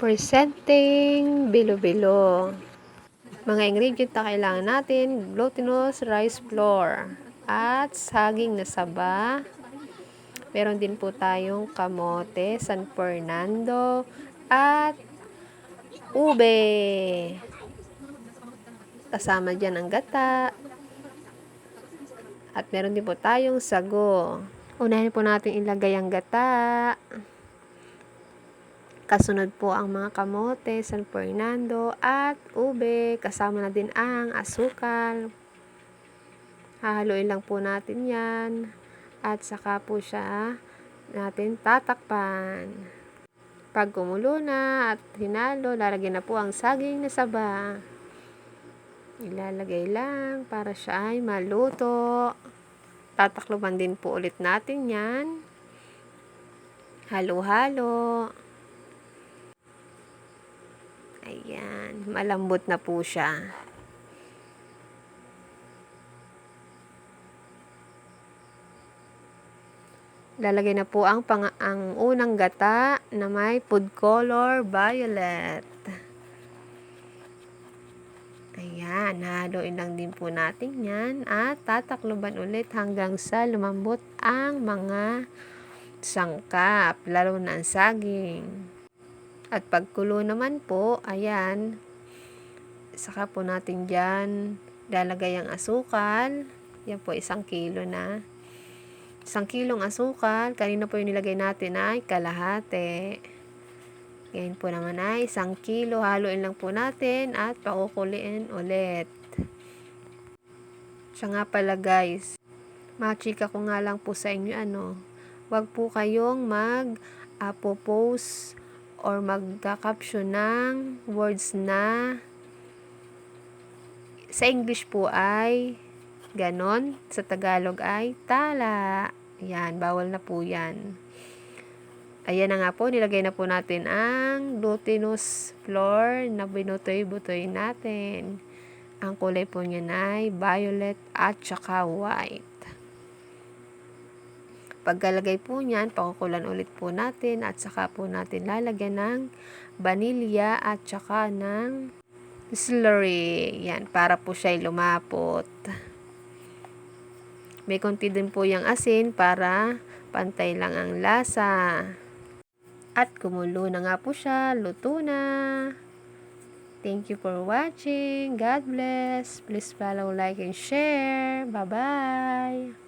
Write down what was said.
Presenting bilo-bilo. Mga ingredient na kailangan natin: glutinous rice flour at saging na saba. Meron din po tayong kamote, San Fernando, at ube. Kasama dyan ang gata. At meron din po tayong sago. Unahin po natin ilagay ang gata. Kasunod po ang mga kamote, San Fernando, at ube. Kasama na din ang asukal. Hahaluin lang po natin yan. At saka po siya natin tatakpan. Pag kumulo na at hinalo, lalagyan na po ang saging na saba. Ilalagay lang para siya ay maluto. Tatakloban din po ulit natin yan. Halo-halo. Ayan, malambot na po siya. Lalagay na po ang unang gata na may food color violet. Ayan, haluin lang din po natin yan at tatakloban ulit hanggang sa lumambot ang mga sangkap, lalo na ang saging. At pagkulo naman po, ayan, saka po natin dyan lalagay ang asukal. Yan po, 1 kilo na. 1 kilong asukal. Kanina po yung nilagay natin ay kalahati. Ngayon po naman ay 1 kilo. Haluin lang po natin at pakukuliin ulit. Siya nga pala guys, machika ko nga lang po sa inyo, wag po kayong mag-post or magka-caption ng words na sa English po ay ganon, sa Tagalog ay tala. Yan, bawal na po yan. Ayan na nga po, nilagay na po natin ang glutinous flour na binutoy-butoy natin. Ang kulay po niya ay violet at saka white. Pagkalagay po niyan, pakukulan ulit po natin at saka po natin lalagyan ng vanilya at saka ng slurry. Yan, para po siya lumapot. May konti din po yung asin para pantay lang ang lasa. At kumulo na nga po siya, luto na. Thank you for watching. God bless. Please follow, like, and share. Bye-bye.